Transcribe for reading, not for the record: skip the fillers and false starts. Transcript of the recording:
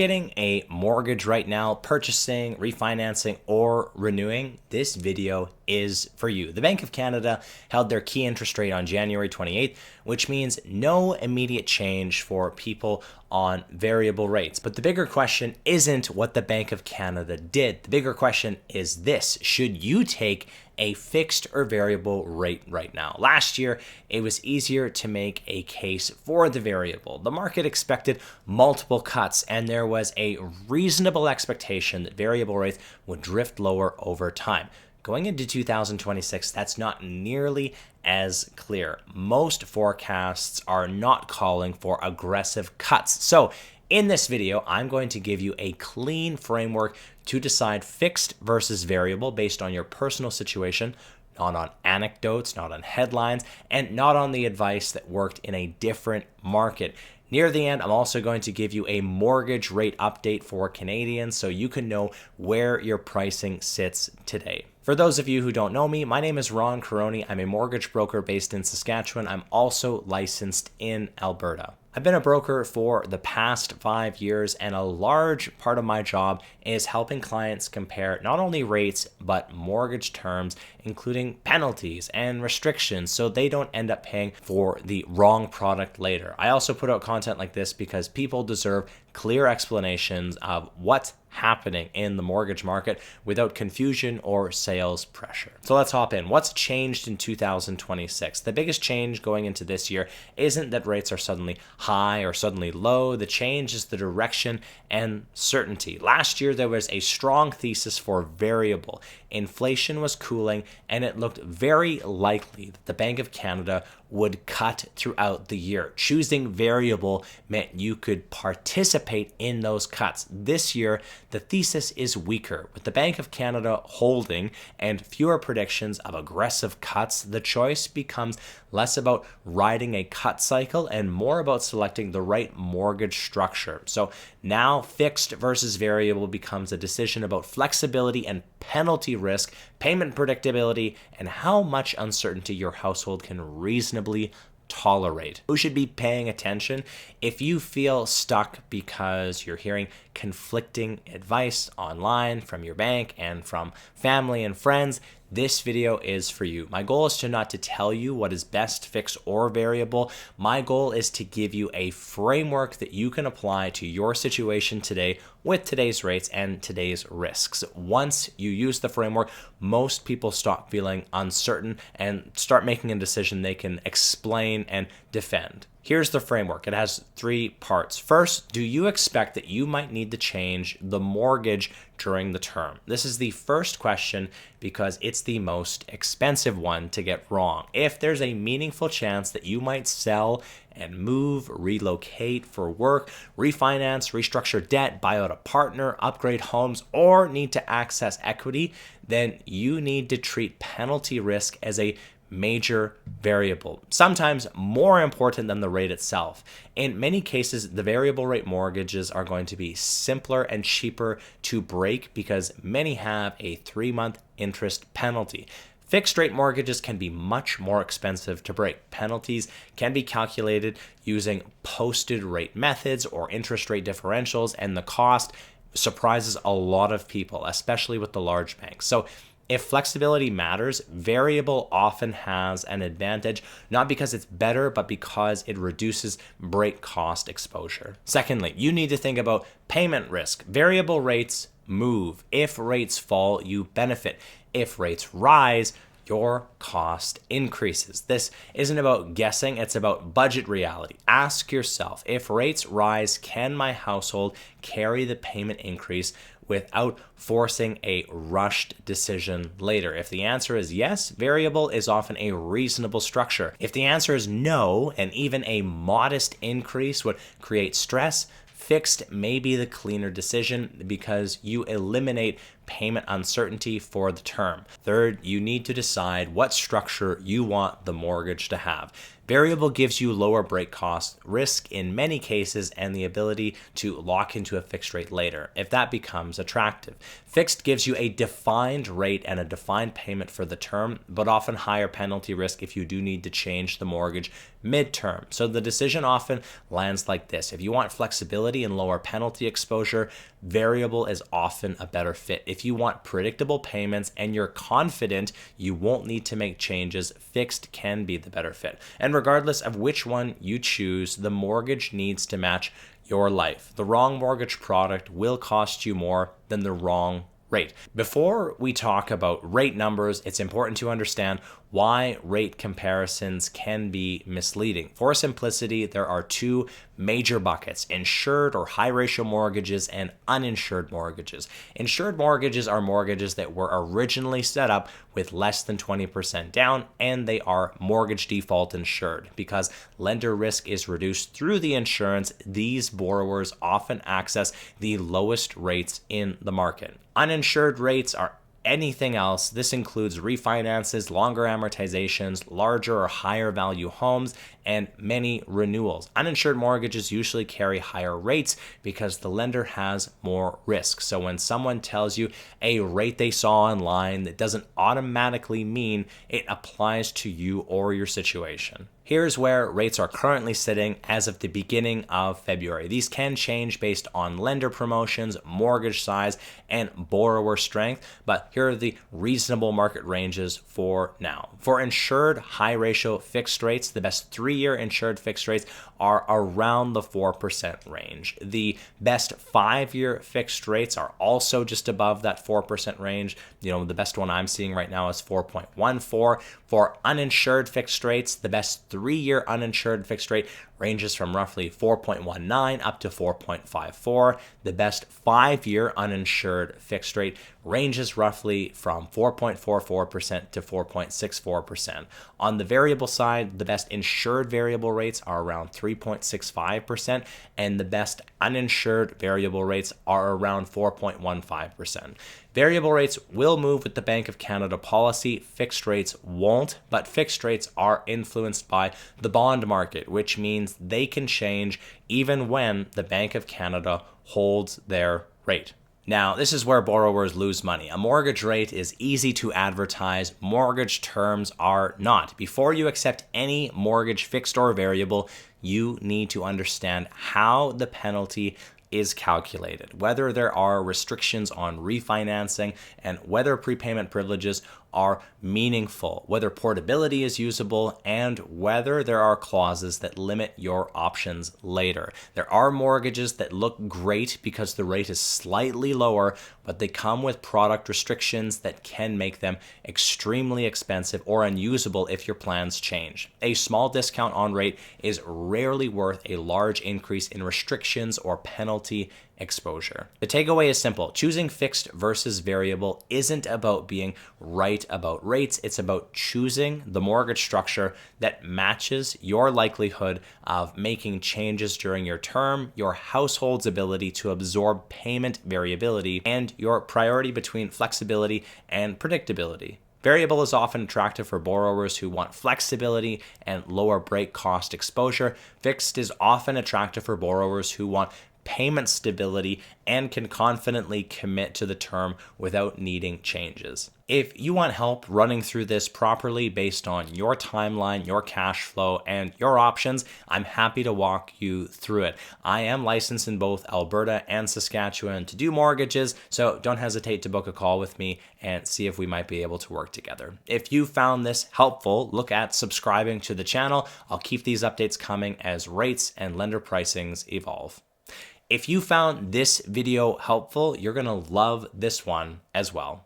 Getting a mortgage right now, purchasing, refinancing, or renewing, this video is for you. The Bank of Canada held their key interest rate on January 28th, which means no immediate change for people on variable rates. But the bigger question isn't what the Bank of Canada did. The bigger question is this: should you take a fixed or variable rate right now? Last year, it was easier to make a case for the variable. The market expected multiple cuts, and there was a reasonable expectation that variable rates would drift lower over time. Going into 2026, that's not nearly as clear. Most forecasts are not calling for aggressive cuts. So in this video, I'm going to give you a clean framework to decide fixed versus variable based on your personal situation, not on anecdotes, not on headlines, and not on the advice that worked in a different market. Near the end, I'm also going to give you a mortgage rate update for Canadians so you can know where your pricing sits today. For those of you who don't know me, my name is Ron Caroni. I'm a mortgage broker based in Saskatchewan. I'm also licensed in Alberta. I've been a broker for the past 5 years, and a large part of my job is helping clients compare not only rates, but mortgage terms, including penalties and restrictions, so they don't end up paying for the wrong product later. I also put out content like this because people deserve clear explanations of what's happening in the mortgage market without confusion or sales pressure. So let's hop in. What's changed in 2026? The biggest change going into this year isn't that rates are suddenly high or suddenly low. The change is the direction and certainty. Last year, there was a strong thesis for variable. Inflation was cooling, and it looked very likely that the Bank of Canada would cut throughout the year. Choosing variable meant you could participate in those cuts. This year, the thesis is weaker. With the Bank of Canada holding and fewer predictions of aggressive cuts, the choice becomes less about riding a cut cycle and more about selecting the right mortgage structure. So now fixed versus variable becomes a decision about flexibility and penalty risk, payment predictability, and how much uncertainty your household can reasonably tolerate. Who should be paying attention? If you feel stuck because you're hearing conflicting advice online from your bank and from family and friends, this video is for you. My goal is not to tell you what is best, fixed, or variable. My goal is to give you a framework that you can apply to your situation today with today's rates and today's risks. Once you use the framework, most people stop feeling uncertain and start making a decision they can explain and defend. Here's the framework. It has 3 parts. First, do you expect that you might need to change the mortgage during the term? This is the first question because it's the most expensive one to get wrong. If there's a meaningful chance that you might sell and move, relocate for work, refinance, restructure debt, buy out a partner, upgrade homes, or need to access equity, then you need to treat penalty risk as a major variable, sometimes more important than the rate itself. In many cases, the variable rate mortgages are going to be simpler and cheaper to break because many have a 3-month interest penalty. Fixed rate mortgages can be much more expensive to break. Penalties can be calculated using posted rate methods or interest rate differentials, and the cost surprises a lot of people, especially with the large banks. So if flexibility matters, variable often has an advantage, not because it's better, but because it reduces break cost exposure. Secondly, you need to think about payment risk. Variable rates move. If rates fall, you benefit. If rates rise, your cost increases. This isn't about guessing, it's about budget reality. Ask yourself, if rates rise, can my household carry the payment increase without forcing a rushed decision later? If the answer is yes, variable is often a reasonable structure. If the answer is no, and even a modest increase would create stress, fixed may be the cleaner decision because you eliminate payment uncertainty for the term. Third, you need to decide what structure you want the mortgage to have. Variable gives you lower break cost, risk in many cases, and the ability to lock into a fixed rate later if that becomes attractive. Fixed gives you a defined rate and a defined payment for the term, but often higher penalty risk if you do need to change the mortgage midterm. So the decision often lands like this. If you want flexibility and lower penalty exposure, variable is often a better fit. If you want predictable payments and you're confident you won't need to make changes, fixed can be the better fit. And regardless of which one you choose, the mortgage needs to match your life. The wrong mortgage product will cost you more than the wrong rate. Before we talk about rate numbers, it's important to understand why rate comparisons can be misleading. For simplicity, there are two major buckets: insured or high ratio mortgages and uninsured mortgages. Insured mortgages are mortgages that were originally set up with less than 20% down, and they are mortgage default insured. Because lender risk is reduced through the insurance, these borrowers often access the lowest rates in the market. Uninsured rates are anything else. This includes refinances, longer amortizations, larger or higher value homes, and many renewals. Uninsured mortgages usually carry higher rates because the lender has more risk. So when someone tells you a rate they saw online, that doesn't automatically mean it applies to you or your situation. Here's where rates are currently sitting as of the beginning of February. These can change based on lender promotions, mortgage size, and borrower strength, but here are the reasonable market ranges for now. For insured high ratio fixed rates, the best 3-year insured fixed rates are around the 4% range. The best 5-year fixed rates are also just above that 4% range. The best one I'm seeing right now is 4.14. For uninsured fixed rates, the best 3-year uninsured fixed rate ranges from roughly 4.19 up to 4.54. The best 5-year uninsured fixed rate ranges roughly from 4.44% to 4.64%. On the variable side, the best insured variable rates are around 3.65%, and the best uninsured variable rates are around 4.15%. Variable rates will move with the Bank of Canada policy. Fixed rates won't, but fixed rates are influenced by the bond market, which means they can change even when the Bank of Canada holds their rate. Now, this is where borrowers lose money. A mortgage rate is easy to advertise. Mortgage terms are not. Before you accept any mortgage, fixed or variable, you need to understand how the penalty is calculated, whether there are restrictions on refinancing, and whether prepayment privileges are meaningful, whether portability is usable, and whether there are clauses that limit your options later. There are mortgages that look great because the rate is slightly lower, but they come with product restrictions that can make them extremely expensive or unusable if your plans change. A small discount on rate is rarely worth a large increase in restrictions or penalty exposure. The takeaway is simple. Choosing fixed versus variable isn't about being right about rates. It's about choosing the mortgage structure that matches your likelihood of making changes during your term, your household's ability to absorb payment variability, and your priority between flexibility and predictability. Variable is often attractive for borrowers who want flexibility and lower break cost exposure. Fixed is often attractive for borrowers who want payment stability and can confidently commit to the term without needing changes. If you want help running through this properly based on your timeline, your cash flow, and your options, I'm happy to walk you through it. I am licensed in both Alberta and Saskatchewan to do mortgages, so don't hesitate to book a call with me and see if we might be able to work together. If you found this helpful, look at subscribing to the channel. I'll keep these updates coming as rates and lender pricings evolve. If you found this video helpful, you're going to love this one as well.